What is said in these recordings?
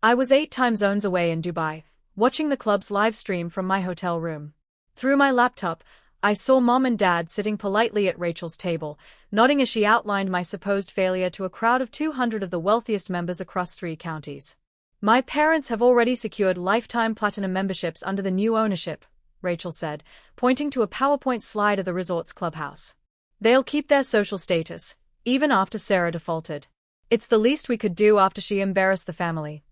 I was 8 time zones away in Dubai, watching the club's live stream from my hotel room. Through my laptop, I saw Mom and Dad sitting politely at Rachel's table, nodding as she outlined my supposed failure to a crowd of 200 of the wealthiest members across 3 counties. My parents have already secured lifetime platinum memberships under the new ownership, Rachel said, pointing to a PowerPoint slide of the resort's clubhouse. They'll keep their social status, even after Sarah defaulted. It's the least we could do after she embarrassed the family.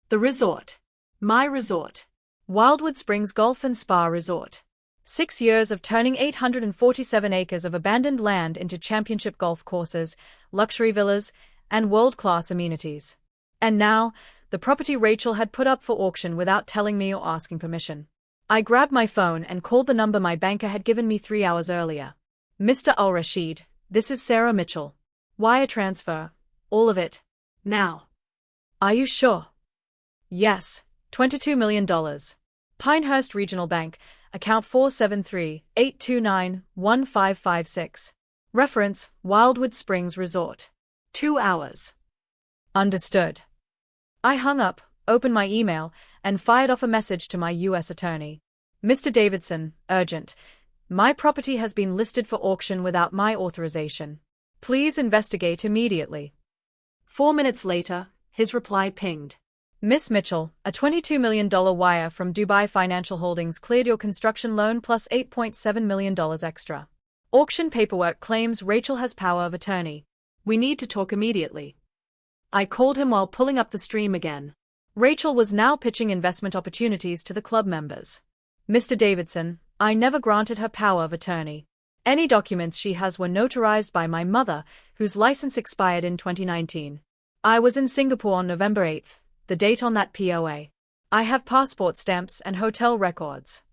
The resort. My resort. Wildwood Springs Golf and Spa Resort. 6 years of turning 847 acres of abandoned land into championship golf courses, luxury villas, and world-class amenities. And now, the property Rachel had put up for auction without telling me or asking permission. I grabbed my phone and called the number my banker had given me 3 hours earlier. Mr. Al-Rashid, this is Sarah Mitchell. Wire transfer. All of it. Now. Are you sure? Yes. $22 million. Pinehurst Regional Bank, account 473-829-1556. Reference, Wildwood Springs Resort. 2 hours. Understood. I hung up, opened my email, and fired off a message to my U.S. attorney. Mr. Davidson, urgent. My property has been listed for auction without my authorization. Please investigate immediately. 4 minutes later, his reply pinged. Miss Mitchell, a $22 million wire from Dubai Financial Holdings cleared your construction loan plus $8.7 million extra. Auction paperwork claims Rachel has power of attorney. We need to talk immediately. I called him while pulling up the stream again. Rachel was now pitching investment opportunities to the club members. Mr. Davidson, I never granted her power of attorney. Any documents she has were notarized by my mother, whose license expired in 2019. I was in Singapore on November 8th. The date on that POA. I have passport stamps and hotel records.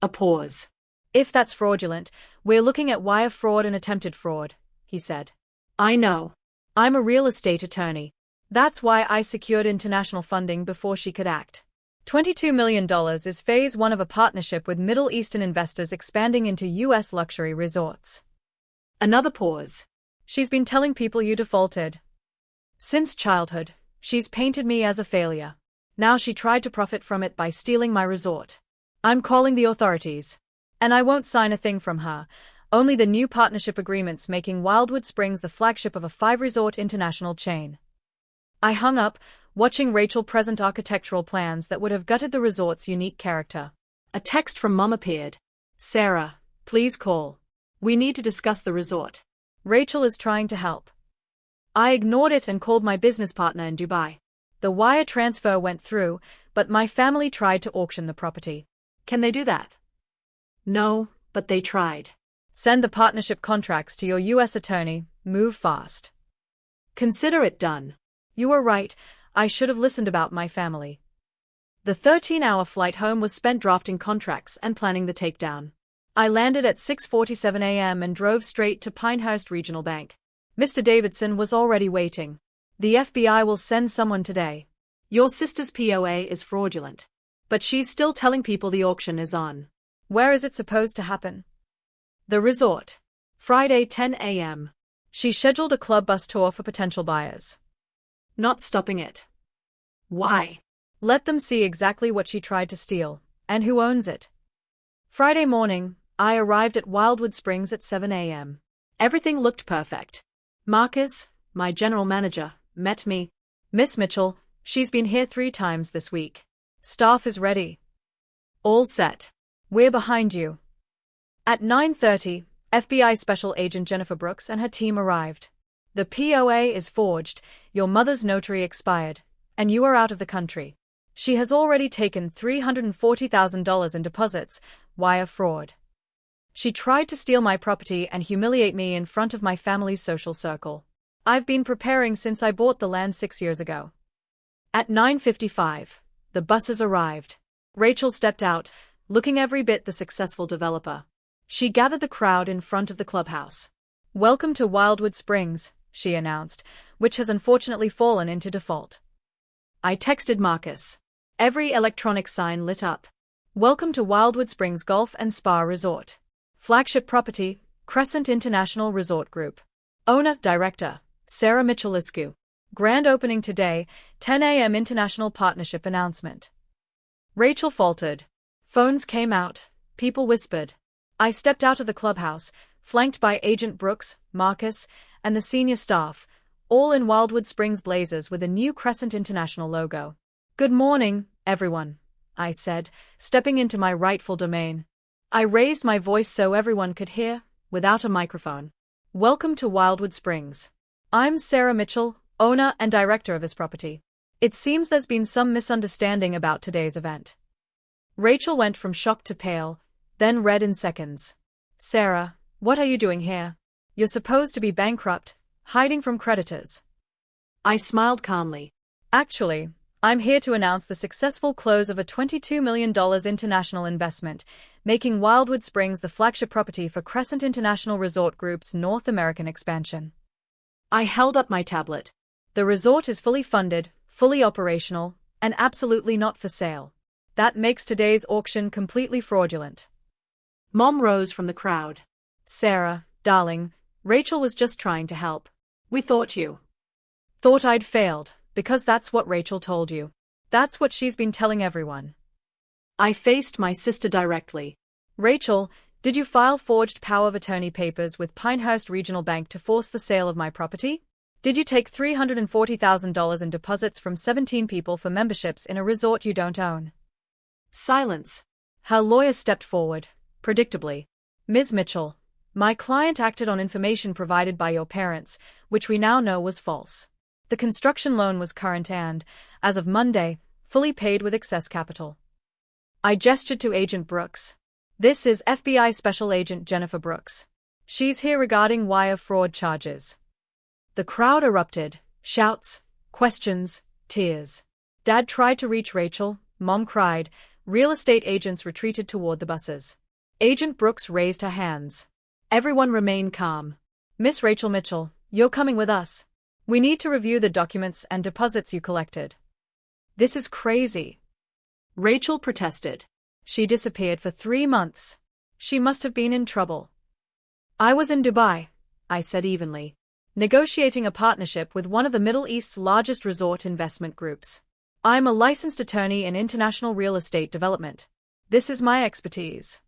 A pause. If that's fraudulent, we're looking at wire fraud and attempted fraud, he said. I know. I'm a real estate attorney. That's why I secured international funding before she could act. $22 million is phase 1 of a partnership with Middle Eastern investors expanding into U.S. luxury resorts. Another pause. She's been telling people you defaulted. Since childhood. She's painted me as a failure. Now she tried to profit from it by stealing my resort. I'm calling the authorities. And I won't sign a thing from her, only the new partnership agreements making Wildwood Springs the flagship of a 5-resort international chain. I hung up, watching Rachel present architectural plans that would have gutted the resort's unique character. A text from Mom appeared. Sarah, please call. We need to discuss the resort. Rachel is trying to help. I ignored it and called my business partner in Dubai. The wire transfer went through, but my family tried to auction the property. Can they do that? No, but they tried. Send the partnership contracts to your U.S. attorney. Move fast. Consider it done. You were right. I should have listened about my family. The 13-hour flight home was spent drafting contracts and planning the takedown. I landed at 6:47 a.m. and drove straight to Pinehurst Regional Bank. Mr. Davidson was already waiting. The FBI will send someone today. Your sister's POA is fraudulent. But she's still telling people the auction is on. Where is it supposed to happen? The resort. Friday 10 a.m. She scheduled a club bus tour for potential buyers. Not stopping it. Why? Let them see exactly what she tried to steal, and who owns it. Friday morning, I arrived at Wildwood Springs at 7 a.m. Everything looked perfect. Marcus, my general manager, met me. Miss Mitchell, she's been here 3 times this week. Staff is ready. All set. We're behind you. At 9:30, FBI Special Agent Jennifer Brooks and her team arrived. The POA is forged, your mother's notary expired, and you are out of the country. She has already taken $340,000 in deposits, wire fraud. She tried to steal my property and humiliate me in front of my family's social circle. I've been preparing since I bought the land 6 years ago. At 9:55, the buses arrived. Rachel stepped out, looking every bit the successful developer. She gathered the crowd in front of the clubhouse. Welcome to Wildwood Springs, she announced, which has unfortunately fallen into default. I texted Marcus. Every electronic sign lit up. Welcome to Wildwood Springs Golf and Spa Resort. Flagship property, Crescent International Resort Group. Owner, Director, Sarah Mitchell. Grand opening today, 10 a.m. International Partnership announcement. Rachel faltered. Phones came out. People whispered. I stepped out of the clubhouse, flanked by Agent Brooks, Marcus, and the senior staff, all in Wildwood Springs blazers with a new Crescent International logo. Good morning, everyone, I said, stepping into my rightful domain. I raised my voice so everyone could hear, without a microphone. Welcome to Wildwood Springs. I'm Sarah Mitchell, owner and director of this property. It seems there's been some misunderstanding about today's event. Rachel went from shocked to pale, then red in seconds. Sarah, what are you doing here? You're supposed to be bankrupt, hiding from creditors. I smiled calmly. Actually, I'm here to announce the successful close of a $22 million international investment, making Wildwood Springs the flagship property for Crescent International Resort Group's North American expansion. I held up my tablet. The resort is fully funded, fully operational, and absolutely not for sale. That makes today's auction completely fraudulent. Mom rose from the crowd. Sarah, darling, Rachel was just trying to help. We thought you thought I'd failed, because that's what Rachel told you. That's what she's been telling everyone. I faced my sister directly. Rachel, did you file forged power of attorney papers with Pinehurst Regional Bank to force the sale of my property? Did you take $340,000 in deposits from 17 people for memberships in a resort you don't own? Silence. Her lawyer stepped forward, predictably. Ms. Mitchell, my client acted on information provided by your parents, which we now know was false. The construction loan was current and, as of Monday, fully paid with excess capital. I gestured to Agent Brooks. This is FBI Special Agent Jennifer Brooks. She's here regarding wire fraud charges. The crowd erupted, shouts, questions, tears. Dad tried to reach Rachel, Mom cried, real estate agents retreated toward the buses. Agent Brooks raised her hands. Everyone remained calm. Miss Rachel Mitchell, you're coming with us. We need to review the documents and deposits you collected. This is crazy. Rachel protested. She disappeared for 3 months. She must have been in trouble. I was in Dubai, I said evenly, negotiating a partnership with one of the Middle East's largest resort investment groups. I'm a licensed attorney in international real estate development. This is my expertise.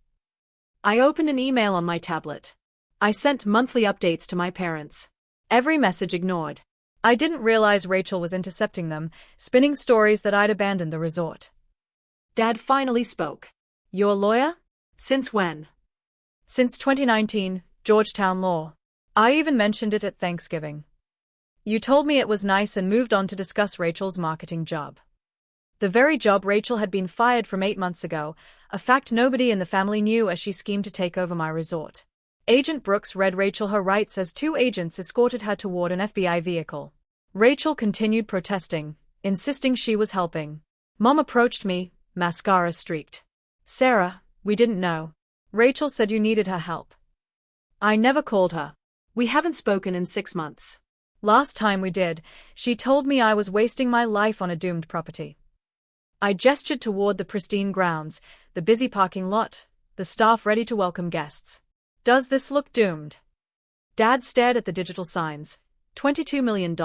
I opened an email on my tablet. I sent monthly updates to my parents. Every message ignored. I didn't realize Rachel was intercepting them, spinning stories that I'd abandoned the resort. Dad finally spoke. Your lawyer? Since when? Since 2019, Georgetown Law. I even mentioned it at Thanksgiving. You told me it was nice and moved on to discuss Rachel's marketing job. The very job Rachel had been fired from 8 months ago, a fact nobody in the family knew as she schemed to take over my resort. Agent Brooks read Rachel her rights as 2 agents escorted her toward an FBI vehicle. Rachel continued protesting, insisting she was helping. Mom approached me, mascara streaked. Sarah, we didn't know. Rachel said you needed her help. I never called her. We haven't spoken in 6 months. Last time we did, she told me I was wasting my life on a doomed property. I gestured toward the pristine grounds, the busy parking lot, the staff ready to welcome guests. Does this look doomed? Dad stared at the digital signs. $22 million.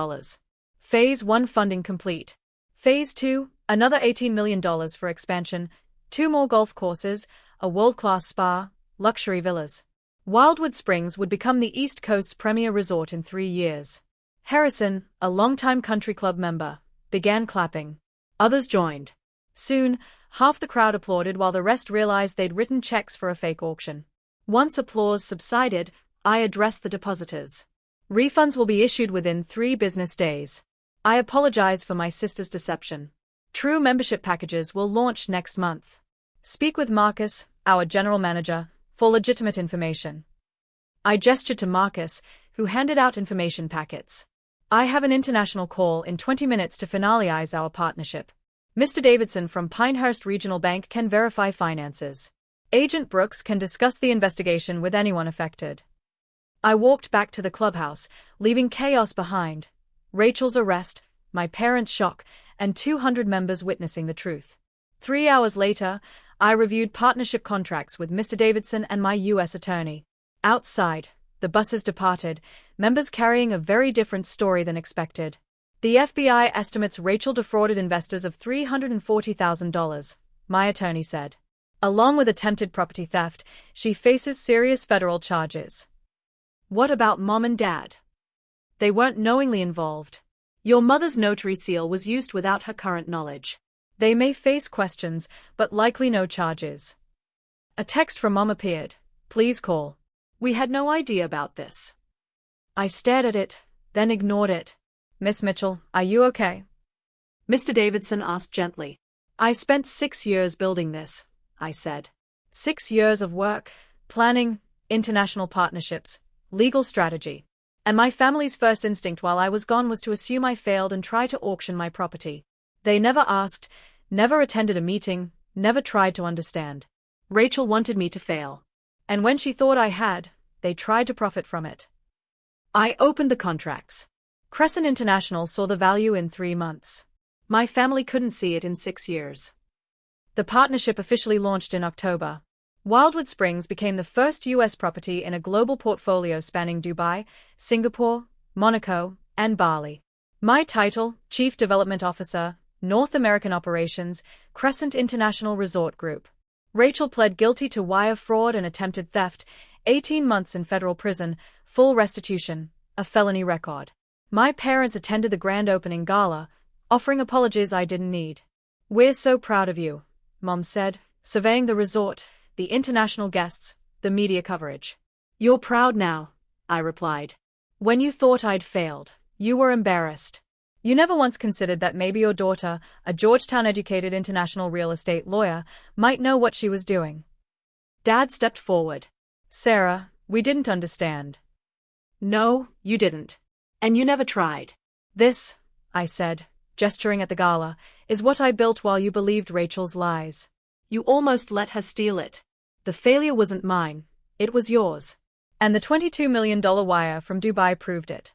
Phase 1 funding complete. Phase 2, another $18 million for expansion, 2 more golf courses, a world-class spa, luxury villas. Wildwood Springs would become the East Coast's premier resort in 3 years. Harrison, a longtime country club member, began clapping. Others joined. Soon, half the crowd applauded while the rest realized they'd written checks for a fake auction. Once applause subsided, I addressed the depositors. Refunds will be issued within 3 business days. I apologize for my sister's deception. True membership packages will launch next month. Speak with Marcus, our general manager, for legitimate information. I gestured to Marcus, who handed out information packets. I have an international call in 20 minutes to finalize our partnership. Mr. Davidson from Pinehurst Regional Bank can verify finances. Agent Brooks can discuss the investigation with anyone affected. I walked back to the clubhouse, leaving chaos behind. Rachel's arrest, my parents' shock, and 200 members witnessing the truth. 3 hours later, I reviewed partnership contracts with Mr. Davidson and my U.S. attorney. Outside, the buses departed, members carrying a very different story than expected. The FBI estimates Rachel defrauded investors of $340,000, my attorney said. Along with attempted property theft, she faces serious federal charges. What about Mom and Dad? They weren't knowingly involved. Your mother's notary seal was used without her current knowledge. They may face questions, but likely no charges. A text from Mom appeared. Please call. We had no idea about this. I stared at it, then ignored it. Miss Mitchell, are you okay? Mr. Davidson asked gently. I spent 6 years building this, I said. 6 years of work, planning, international partnerships, legal strategy. And my family's first instinct while I was gone was to assume I failed and try to auction my property. They never asked, never attended a meeting, never tried to understand. Rachel wanted me to fail. And when she thought I had, they tried to profit from it. I opened the contracts. Crescent International saw the value in 3 months. My family couldn't see it in 6 years. The partnership officially launched in October. Wildwood Springs became the first U.S. property in a global portfolio spanning Dubai, Singapore, Monaco, and Bali. My title, Chief Development Officer, North American Operations, Crescent International Resort Group. Rachel pled guilty to wire fraud and attempted theft, 18 months in federal prison, full restitution, a felony record. My parents attended the grand opening gala, offering apologies I didn't need. We're so proud of you, Mom said, surveying the resort, the international guests, the media coverage. You're proud now, I replied. When you thought I'd failed, you were embarrassed. You never once considered that maybe your daughter, a Georgetown-educated international real estate lawyer, might know what she was doing. Dad stepped forward. Sarah, we didn't understand. No, you didn't. And you never tried. This, I said, gesturing at the gala, is what I built while you believed Rachel's lies. You almost let her steal it. The failure wasn't mine, it was yours. And the $22 million wire from Dubai proved it.